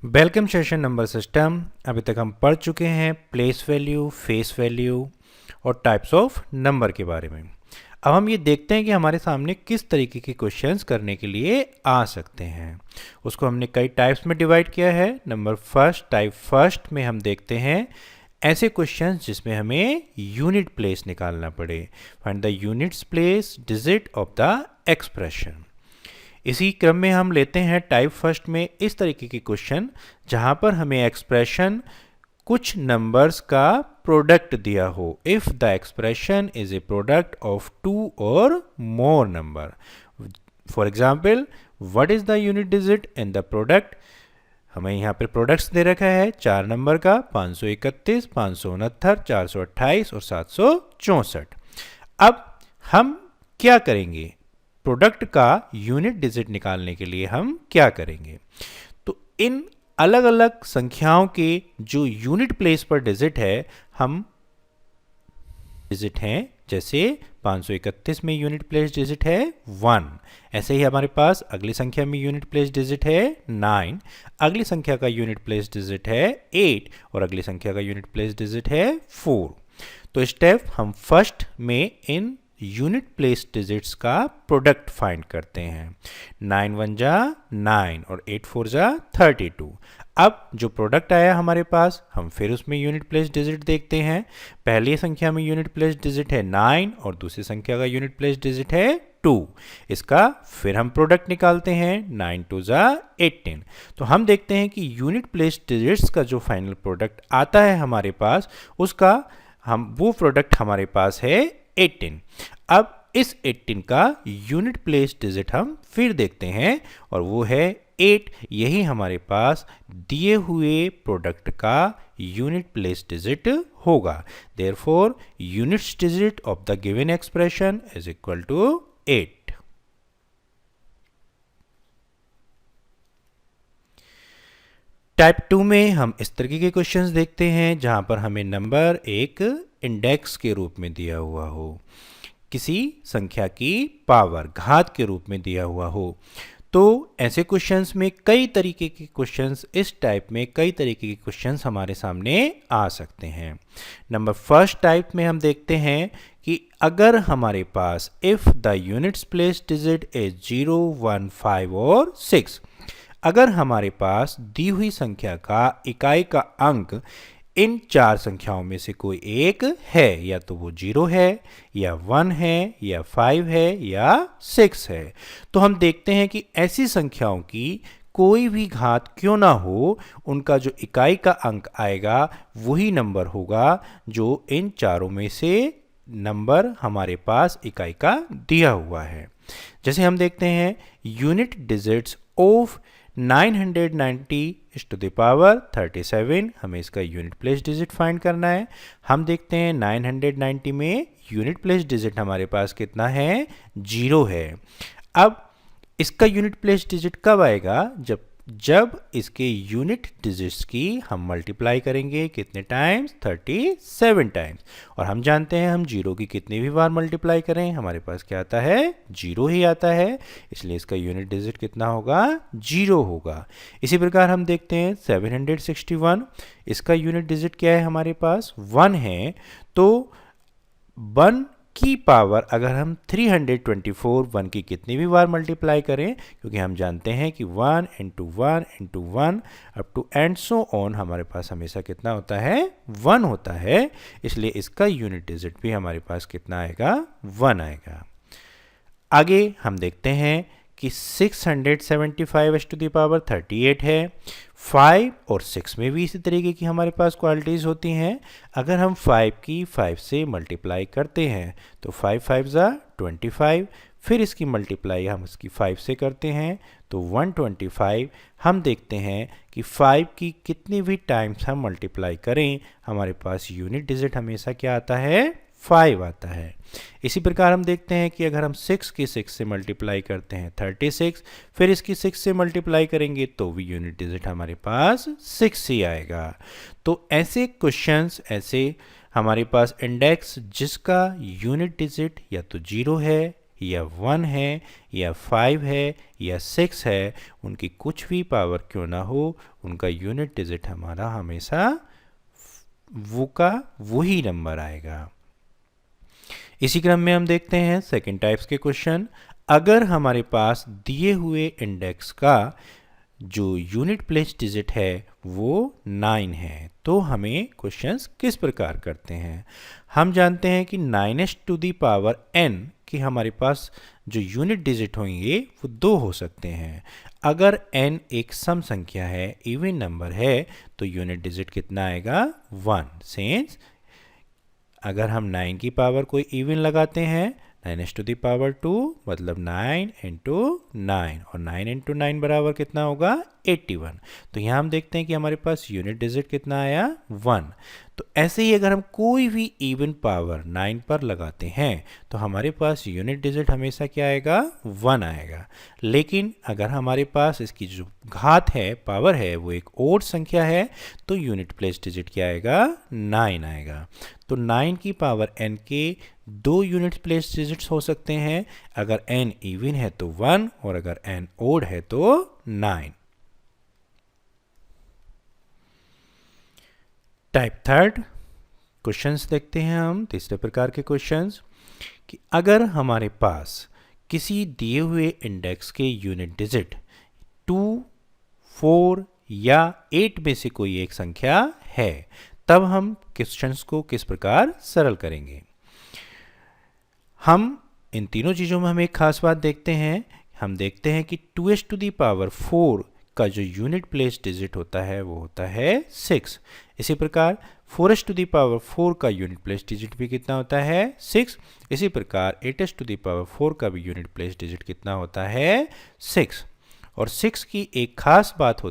Welcome session number system. अभी तक हम पढ़ चुके हैं प्लेस वैल्यू, फेस वैल्यू और टाइप्स ऑफ नंबर के बारे में। अब हम ये देखते हैं कि हमारे सामने किस तरीके के क्वेश्चंस करने के लिए आ सकते हैं। उसको हमने कई टाइप्स में डिवाइड किया है। नंबर फर्स्ट, टाइप फर्स्ट में हम देखते हैं ऐसे क्वेश्चंस जिसमें हमें यूनिट प्लेस निकालना पड़े। Find the units place digit of the expression. इसी क्रम में हम लेते हैं टाइप फर्स्ट में इस तरीके के क्वेश्चन जहां पर हमें एक्सप्रेशन कुछ नंबर्स का प्रोडक्ट दिया हो। If the expression is a product of two or more number. For example, what is the unit digit in the product. हमें यहाँ पर प्रोडक्ट्स दे रखा है 4 नंबर का, 531, 569, 428 और 764। अब हम क्या करेंगे? प्रोडक्ट का यूनिट डिजिट निकालने के लिए हम क्या करेंगे? तो इन अलग अलग संख्याओं के जो यूनिट प्लेस पर डिजिट है, हम डिजिट हैं जैसे 531 में यूनिट प्लेस डिजिट है 1। ऐसे ही हमारे पास अगली संख्या में यूनिट प्लेस डिजिट है 9, अगली संख्या का यूनिट प्लेस डिजिट है 8 और अगली संख्या का यूनिट प्लेस डिजिट है 4। तो स्टेप हम फर्स्ट में इन यूनिट प्लेस डिजिट्स का प्रोडक्ट फाइंड करते हैं। 9 1 जा 9 और 8 4 जा 32। अब जो प्रोडक्ट आया हमारे पास, हम फिर उसमें यूनिट प्लेस डिजिट देखते हैं। पहली संख्या में यूनिट प्लेस डिजिट है 9 और दूसरी संख्या का यूनिट प्लेस डिजिट है 2। इसका फिर हम प्रोडक्ट निकालते हैं। 9 2 जा 18। तो हम देखते हैं कि यूनिट प्लेस डिजिट्स का जो फाइनल प्रोडक्ट आता है हमारे पास, उसका वो प्रोडक्ट हमारे पास है 18। अब इस 18 का यूनिट प्लेस डिजिट हम फिर देखते हैं और वो है 8। यही हमारे पास दिए हुए प्रोडक्ट का यूनिट प्लेस डिजिट होगा। Therefore units digit of the given expression is equal to 8। Type 2 में हम इस तरीके के क्वेश्चंस देखते हैं जहां पर हमें नंबर एक इंडेक्स के रूप में दिया हुआ हो, किसी संख्या की पावर घात के रूप में दिया हुआ हो। तो ऐसे क्वेश्चंस में कई तरीके के क्वेश्चंस, इस टाइप में कई तरीके के क्वेश्चंस हमारे सामने आ सकते हैं। नंबर फर्स्ट टाइप में हम देखते हैं कि अगर हमारे पास if the units place digit is 0 1 5 और 6, अगर हमारे पास दी हुई संख्या का इकाई का अंक इन 4 संख्याओं में से कोई एक है, या तो वो 0 है या 1 है या 5 है या 6 है, तो हम देखते हैं कि ऐसी संख्याओं की कोई भी घात क्यों ना हो, उनका जो इकाई का अंक आएगा वही नंबर होगा जो इन चारों में से नंबर हमारे पास इकाई का दिया हुआ है। जैसे हम देखते हैं unit digits of 990 is to the power 37। हमें इसका यूनिट प्लेस डिजिट फाइंड करना है। हम देखते हैं 990 में यूनिट प्लेस डिजिट हमारे पास कितना है? 0 है। अब इसका यूनिट प्लेस डिजिट कब आएगा? जब इसके यूनिट डिजिट्स की हम मल्टीप्लाई करेंगे कितने टाइम्स? 37 टाइम्स। और हम जानते हैं हम 0 की कितनी भी बार मल्टीप्लाई करें हमारे पास क्या आता है? 0 ही आता है। इसलिए इसका यूनिट डिजिट कितना होगा? 0 होगा। इसी प्रकार हम देखते हैं 761, इसका यूनिट डिजिट क्या है हमारे पास? 1 है। तो 1 की पावर अगर हम 324 1 की कितनी भी बार मल्टीप्लाई करें, क्योंकि हम जानते हैं कि 1 into 1 into 1 up to and so on हमारे पास हमेशा कितना होता है? 1 होता है। इसलिए इसका यूनिट डिजिट भी हमारे पास कितना आएगा? 1 आएगा। आगे हम देखते हैं कि 675 टू द पावर 38 है। 5 और 6 में भी इसी तरीके की हमारे पास क्वालिटीज़ होती हैं। अगर हम 5 की 5 से मल्टीप्लाई करते हैं तो 5 5 ज़ा 25, फिर इसकी मल्टीप्लाई हम इसकी 5 से करते हैं तो 125। हम देखते हैं कि 5 की कितनी भी टाइम्स हम मल्टीप्लाई करें हमारे पास यूनिट डिजिट हमेशा क्या आता है? 5 आता है। इसी प्रकार हम देखते हैं कि अगर हम 6 की 6 से मल्टीप्लाई करते हैं 36, फिर इसकी 6 से मल्टीप्लाई करेंगे तो भी यूनिट डिजिट हमारे पास 6 ही आएगा। तो ऐसे क्वेश्चंस, ऐसे हमारे पास इंडेक्स जिसका यूनिट डिजिट या तो 0 है या 1 है या 5 है या 6 है, उनकी कुछ भी पावर क्यों ना हो, उनका यूनिट डिजिट हमारा हमेशा वही नंबर आएगा। इसी क्रम में हम देखते हैं सेकंड टाइप्स के क्वेश्चन। अगर हमारे पास दिए हुए इंडेक्स का जो यूनिट प्लेस डिजिट है वो 9 है, तो हमें क्वेश्चंस किस प्रकार करते हैं। हम जानते हैं कि 9s to the power n कि हमारे पास जो यूनिट डिजिट होंगे वो 2 हो सकते हैं। अगर n एक सम संख्या है, इवन नंबर है, तो यूनिट डिजिट कितना आएगा 1। सेंस अगर हम 9 की पावर कोई इवन लगाते हैं, 9s टू दी पावर 2 मतलब 9 इंटू 9, और 9 इंटू 9 बराबर कितना होगा 81। तो यहाँ हम देखते हैं कि हमारे पास यूनिट डिजिट कितना आया 1। तो ऐसे ही अगर हम कोई भी इवन पावर 9 पर लगाते हैं तो हमारे पास यूनिट डिजिट हमेशा क्या आएगा 1 आएगा। लेकिन अगर हमारे पास इसकी जो घात है, पावर है, वो एक ओड संख्या है, तो यूनिट प्लेस डिजिट क्या आएगा 9 आएगा। तो 9 की पावर n के 2 यूनिट प्लेस डिजिट्स हो सकते हैं। अगर n इवन है तो 1, और अगर n ओड है तो 9। टाइप थर्ड क्वेश्चंस देखते हैं हम। तीसरे प्रकार के क्वेश्चंस कि अगर हमारे पास किसी दिए हुए इंडेक्स के यूनिट डिजिट 2, 4 या 8 में से कोई एक संख्या है, तब हम क्वेश्चंस को किस प्रकार सरल करेंगे। हम इन तीनों चीज़ों में हम एक खास बात देखते हैं। हम देखते हैं कि 2s टू दी पावर 4 का जो यूनिट प्लेस डिजिट होता है वो होता है 6। इसी प्रकार 4s टू दी पावर 4 का यूनिट प्लेस डिजिट भी कितना होता है 6। इसी प्रकार 8s टू दी पावर 4 का भी यूनिट प्लेस डिजिट कितना होता है 6। और 6 की एक खास बात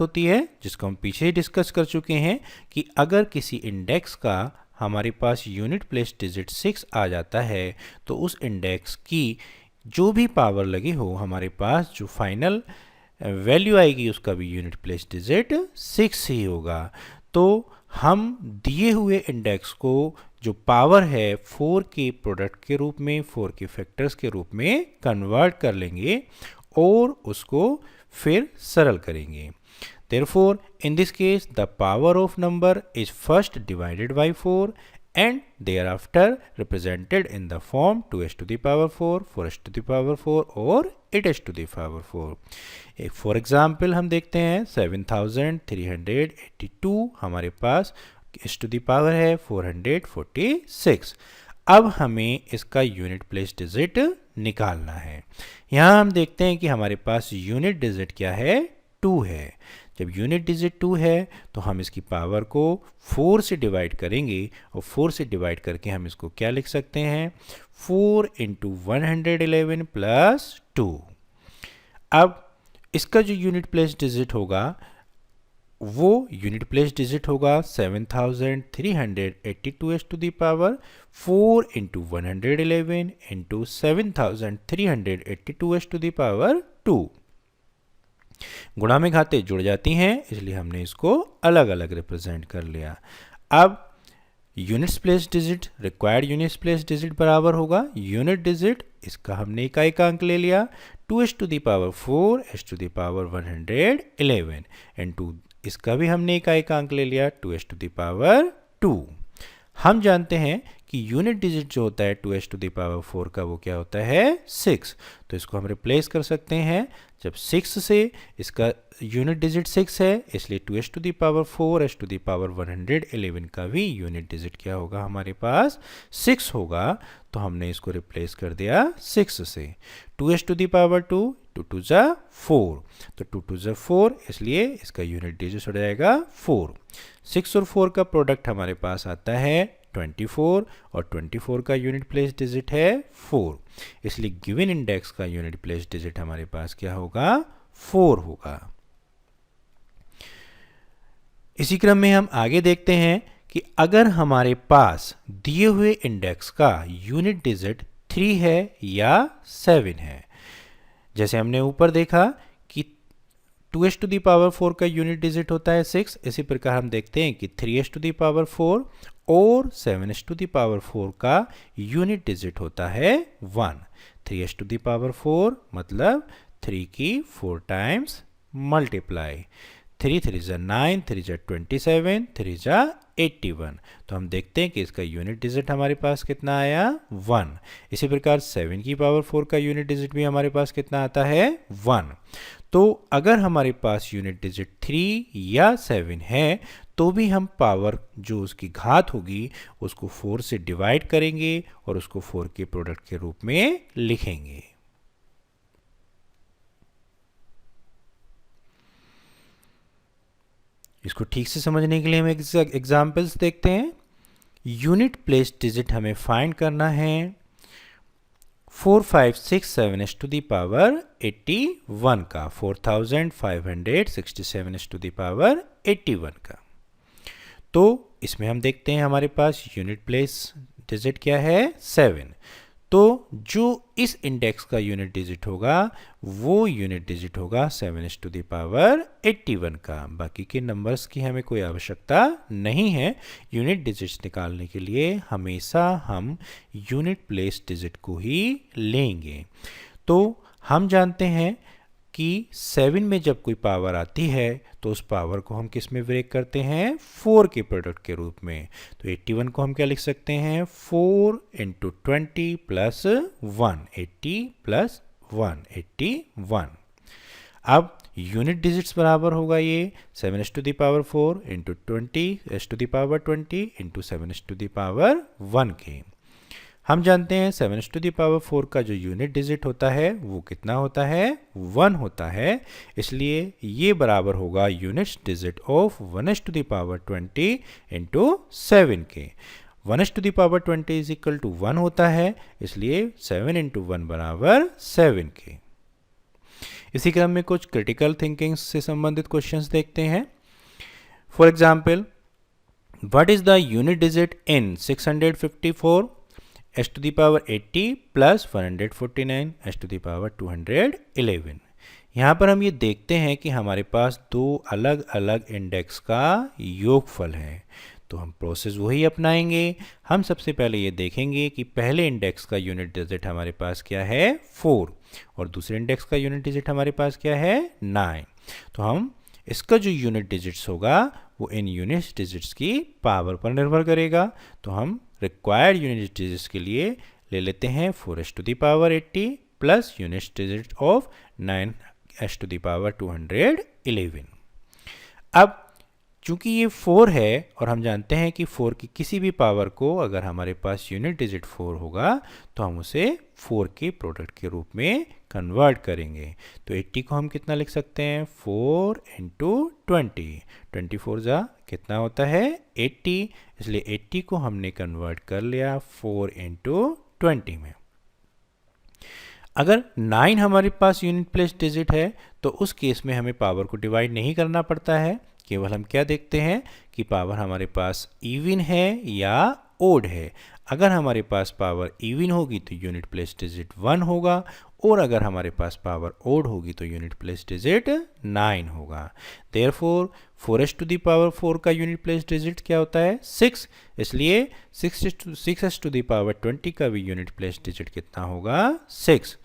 होती है, जिसको हम पीछे ही डिस्कस कर चुके हैं, कि अगर किसी इंडेक्स का हमारे पास यूनिट प्लेस डिजिट 6 आ जाता है तो उस इंडेक्स की जो भी पावर लगी हो, हमारे पास जो फाइनल वैल्यू आएगी उसका भी यूनिट प्लेस डिजिट 6 ही होगा। तो हम दिए हुए इंडेक्स को जो पावर है 4 के प्रोडक्ट के रूप में, 4 के फैक्टर्स के रूप में कन्वर्ट कर लेंगे और उसको फिर सरल करेंगे। Therefore, in this case, the power of number is first divided by 4 and thereafter represented in the form 2s to the power 4, 4s to the power 4 और 8s to the power 4. For example, हम देखते हैं 7382 हमारे पास s to the power है 446। अब हमें इसका unit place digit निकालना है। यहाँ हम देखते हैं कि हमारे पास यूनिट डिजिट क्या है 2 है। जब यूनिट डिजिट 2 है तो हम इसकी पावर को 4 से डिवाइड करेंगे, और 4 से डिवाइड करके हम इसको क्या लिख सकते हैं 4 इंटू 111 प्लस 2। अब इसका जो यूनिट प्लेस डिजिट होगा वो यूनिट प्लेस डिजिट होगा 7382s to the power 4 into 111 into 7382s to the power 2। गुणा में घातें जुड़ जाती हैं, इसलिए हमने इसको अलग अलग रिप्रेजेंट कर लिया। अब units place digit required units place digit बराबर होगा यूनिट डिजिट, इसका हमने इकाइकांक ले लिया 2s to the power 4 s to the power 111 into इसका भी हमने इकाइकांक ले लिया 2s टू दी पावर 2। हम जानते हैं कि यूनिट डिजिट जो होता है 2s टू दी पावर 4 का वो क्या होता है 6। तो इसको हम रिप्लेस कर सकते हैं। जब 6 से इसका यूनिट डिजिट 6 है, इसलिए 2s to the power 4 s to the power 111 का भी यूनिट डिजिट क्या होगा हमारे पास 6 होगा। तो हमने इसको रिप्लेस कर दिया 6 से। 2s टू दी पावर 2 2 2 जा 4, तो 2 2 जा 4, इसलिए इसका यूनिट डिजिट हो जाएगा 4। 6 और 4 का प्रोडक्ट हमारे पास आता है 24, और 24 का यूनिट प्लेस डिजिट है 4, इसलिए गिवन इंडेक्स का यूनिट प्लेस डिजिट हमारे पास क्या होगा 4 होगा। इसी क्रम में हम आगे देखते हैं कि अगर हमारे पास दिए हुए इंडेक्स का यूनिट डिजिट 3 है या 7 है। जैसे हमने ऊपर देखा कि 2s टू दी पावर 4 का यूनिट डिजिट होता है 6। इसी प्रकार हम देखते हैं कि 3s टू दी पावर 4 और 7s टू दी पावर 4 का यूनिट डिजिट होता है 1। 3s टू दी पावर 4 मतलब 3 की 4 टाइम्स मल्टीप्लाई। 3 3 जा 9, 3 जा 27, 3 जा 81। तो हम देखते हैं कि इसका यूनिट डिजिट हमारे पास कितना आया 1। इसी प्रकार 7 की पावर 4 का यूनिट डिजिट भी हमारे पास कितना आता है 1। तो अगर हमारे पास यूनिट डिजिट 3 या 7 है तो भी हम पावर जो उसकी घात होगी उसको 4 से डिवाइड करेंगे और उसको 4 के प्रोडक्ट के रूप में लिखेंगे। इसको ठीक से समझने के लिए हम एग्जाम्पल्स देखते हैं। यूनिट प्लेस डिजिट हमें फाइंड करना है 4 5 6 7s टू दी पावर 81 का, 4567 टू दी पावर 81 का। तो इसमें हम देखते हैं हमारे पास यूनिट प्लेस डिजिट क्या है 7। तो जो इस इंडेक्स का यूनिट डिजिट होगा वो यूनिट डिजिट होगा 7s टू दी पावर 81 का। बाकी के नंबर्स की हमें कोई आवश्यकता नहीं है। यूनिट डिजिट्स निकालने के लिए हमेशा हम यूनिट प्लेस डिजिट को ही लेंगे। तो हम जानते हैं कि 7 में जब कोई पावर आती है तो उस पावर को हम किस में ब्रेक करते हैं 4 के प्रोडक्ट के रूप में। तो 81 को हम क्या लिख सकते हैं 4 इंटू 20 प्लस 1, 80 प्लस 1, 81। अब यूनिट डिजिट्स बराबर होगा ये 7s to the power 4 into 20s to the power 20 into 7s to the power 1 के। हम जानते हैं 7s टू दी पावर 4 का जो यूनिट डिजिट होता है वो कितना होता है 1 होता है। इसलिए ये बराबर होगा unit digit of 1s to the power 20 into 7 के। 1s to the power 20 is equal to 1 होता है, इसलिए 7 इंटू 1 बराबर 7 के। इसी क्रम में कुछ क्रिटिकल थिंकिंग से संबंधित क्वेश्चंस देखते हैं। For example, what is the unit digit in 654 s to the power 80 plus 149 s to the power 211। यहाँ पर हम ये देखते हैं कि हमारे पास दो अलग अलग इंडेक्स का योगफल है। तो हम प्रोसेस वही अपनाएंगे। हम सबसे पहले ये देखेंगे कि पहले इंडेक्स का यूनिट डिजिट हमारे पास क्या है 4 और दूसरे इंडेक्स का यूनिट डिजिट हमारे पास क्या है 9। तो हम इसका जो यूनिट डिजिट्स होगा वो इन यूनिट डिजिट्स की पावर पर निर्भर करेगा। तो हम रिक्वायर्ड यूनिट डिजिट्स के लिए ले लेते हैं 4s to the power 80 plus unit digit of 9s to the power 211। अब चूंकि ये 4 है और हम जानते हैं कि 4 की किसी भी पावर को अगर हमारे पास यूनिट डिजिट 4 होगा तो हम उसे 4 के प्रोडक्ट के रूप में कन्वर्ट करेंगे। तो 80 को हम कितना लिख सकते हैं 4 इंटू 20, 24 जा कितना होता है 80, इसलिए 80 को हमने कन्वर्ट कर लिया 4 इंटू 20 में। अगर 9 हमारे पास यूनिट प्लेस डिजिट है तो उस केस में हमें पावर को डिवाइड नहीं करना पड़ता है, केवल हम क्या देखते हैं कि पावर हमारे पास इवन है या ओड है। अगर हमारे पास पावर इवन होगी तो यूनिट प्लेस डिजिट 1 होगा और अगर हमारे पास पावर ओड होगी तो यूनिट प्लेस डिजिट 9 होगा। Therefore 4s to the power 4 का यूनिट प्लेस डिजिट क्या होता है 6, इसलिए 6s टू दी पावर 20 का भी यूनिट प्लेस डिजिट कितना होगा 6।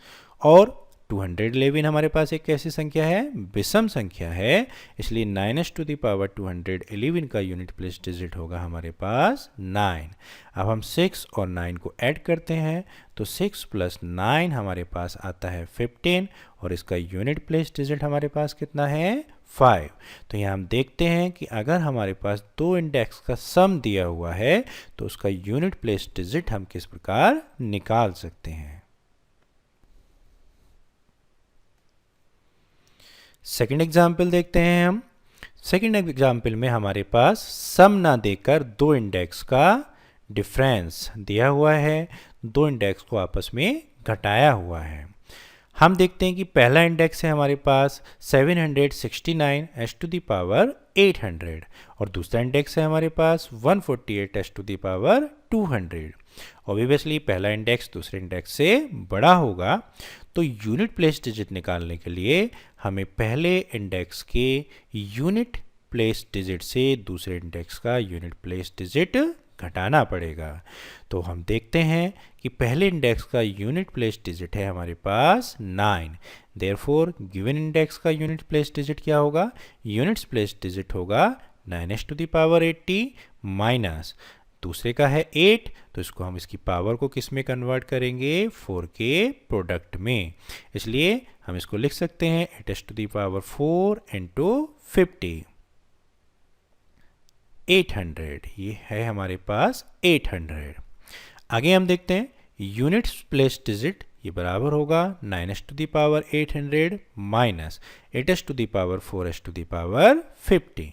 और 211 हमारे पास एक कैसी संख्या है विषम संख्या है, इसलिए 9s टू दी पावर 211 का यूनिट प्लेस डिजिट होगा हमारे पास 9। अब हम 6 और 9 को ऐड करते हैं तो 6 प्लस 9 हमारे पास आता है 15 और इसका यूनिट प्लेस डिजिट हमारे पास कितना है 5। तो यहाँ हम देखते हैं कि अगर हमारे पास दो इंडेक्स का सम दिया हुआ है तो उसका यूनिट प्लेस डिजिट हम किस प्रकार निकाल सकते हैं। सेकेंड एग्जाम्पल देखते हैं हम। सेकेंड एग्जाम्पल में हमारे पास सम ना देकर दो इंडेक्स का डिफरेंस दिया हुआ है, दो इंडेक्स को आपस में घटाया हुआ है। हम देखते हैं कि पहला इंडेक्स है हमारे पास 769 s टू दी पावर 800 और दूसरा इंडेक्स है हमारे पास 148 s to the power 200। Obviously पहला इंडेक्स दूसरे इंडेक्स से बड़ा होगा, तो यूनिट प्लेस डिजिट निकालने के लिए हमें पहले इंडेक्स के यूनिट प्लेस डिजिट से दूसरे इंडेक्स का यूनिट प्लेस डिजिट घटाना पड़ेगा। तो हम देखते हैं कि पहले इंडेक्स का यूनिट प्लेस डिजिट है हमारे पास 9। देयरफॉर गिवन इंडेक्स का यूनिट प्लेस डिजिट क्या होगा? यूनिट्स प्लेस डिजिट होगा 9s⁻80 माइनस दूसरे का है 8, तो इसको हम इसकी पावर को किस में कन्वर्ट करेंगे? 4 के प्रोडक्ट में। इसलिए हम इसको लिख सकते हैं 8s⁴ इंटू 50, 800। ये है हमारे पास 800। आगे हम देखते हैं यूनिट्स प्लेस डिजिट, ये बराबर होगा 9s⁻800 माइनस 8s⁴s⁴।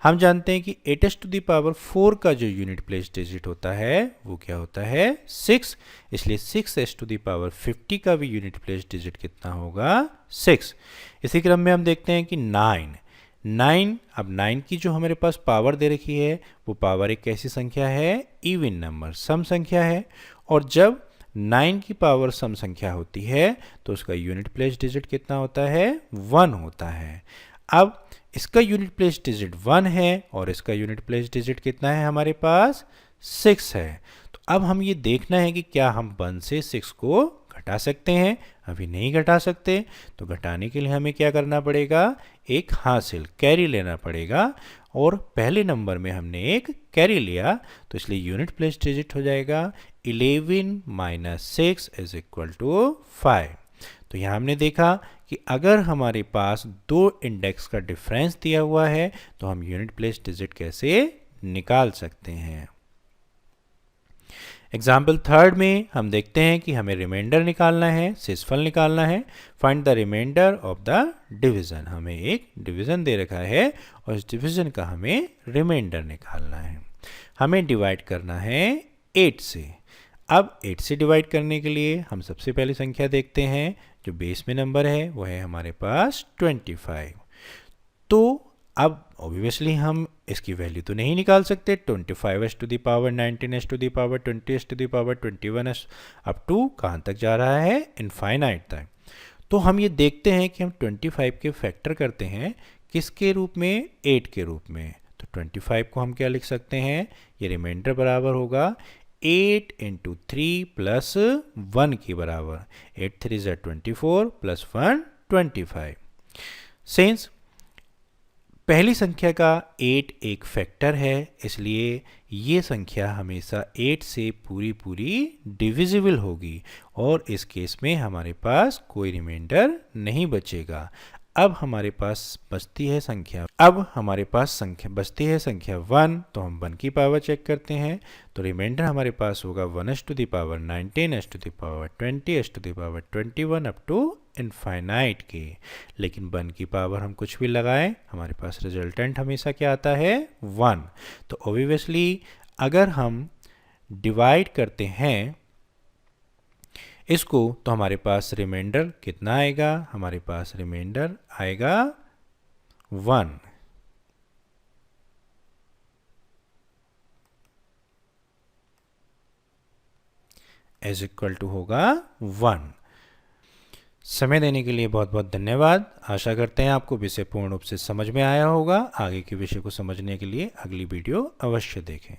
हम जानते हैं कि 8s⁴ का जो यूनिट प्लेस डिजिट होता है वो क्या होता है? 6। इसलिए 6s⁻50 का भी यूनिट प्लेस डिजिट कितना होगा? 6। इसी क्रम में हम देखते हैं कि 9। अब 9 की जो हमारे पास पावर दे रखी है वो पावर एक कैसी संख्या है? इवन नंबर, सम संख्या है। और जब 9 की पावर सम संख्या होती है तो उसका यूनिट प्लेस डिजिट कितना होता है? 1 होता है। अब इसका यूनिट प्लेस डिजिट 1 है और इसका यूनिट प्लेस डिजिट कितना है हमारे पास? 6 है। तो अब हम ये देखना है कि क्या हम 1 से 6 को घटा सकते हैं? अभी नहीं घटा सकते, तो घटाने के लिए हमें क्या करना पड़ेगा? एक हासिल कैरी लेना पड़ेगा। और पहले नंबर में हमने एक कैरी लिया, तो इसलिए यूनिट प्लेस डिजिट हो जाएगा 11 माइनस 6 इज इक्वल टू 5। तो यहाँ हमने देखा कि अगर हमारे पास दो इंडेक्स का डिफरेंस दिया हुआ है तो हम यूनिट प्लेस डिजिट कैसे निकाल सकते हैं। एग्जाम्पल 3 में हम देखते हैं कि हमें रिमाइंडर निकालना है, शेषफल निकालना है। Find the remainder of the division. हमें एक डिवीजन दे रखा है और इस डिवीजन का हमें रिमाइंडर निकालना है। हमें डिवाइड करना है 8 से। अब 8 से डिवाइड करने के लिए हम सबसे पहले संख्या देखते हैं, जो बेस में नंबर है वो है हमारे पास 25। तो अब ऑब्वियसली हम इसकी वैल्यू तो नहीं निकाल सकते। 25s⁻19s⁻20s⁻21s अप टू कहाँ तक जा रहा है? इनफाइनाइट तक। तो हम ये देखते हैं कि हम 25 के फैक्टर करते हैं किसके रूप में? 8 के रूप में। तो 25 को हम क्या लिख सकते हैं? ये रिमाइंडर बराबर होगा 8 इंटू 3 प्लस 1 के बराबर। 8 3 ज़ा 24 प्लस 1 25। सिंस पहली संख्या का 8 एक फैक्टर है, इसलिए ये संख्या हमेशा 8 से पूरी डिविजिबल होगी और इस केस में हमारे पास कोई रिमाइंडर नहीं बचेगा। अब हमारे पास बचती है संख्या 1, तो हम 1 की पावर चेक करते हैं। तो रिमाइंडर हमारे पास होगा 1s⁻19 s⁻20 s⁻21 up to infinite के। लेकिन 1 की पावर हम कुछ भी लगाएं, हमारे पास रिजल्टेंट हमेशा क्या आता है? 1। तो ऑब्वियसली अगर हम डिवाइड करते हैं इसको तो हमारे पास रिमाइंडर कितना आएगा? हमारे पास रिमाइंडर आएगा 1। इज इक्वल टू होगा 1। समय देने के लिए बहुत बहुत धन्यवाद। आशा करते हैं आपको विषय पूर्ण रूप से समझ में आया होगा। आगे के विषय को समझने के लिए अगली वीडियो अवश्य देखें।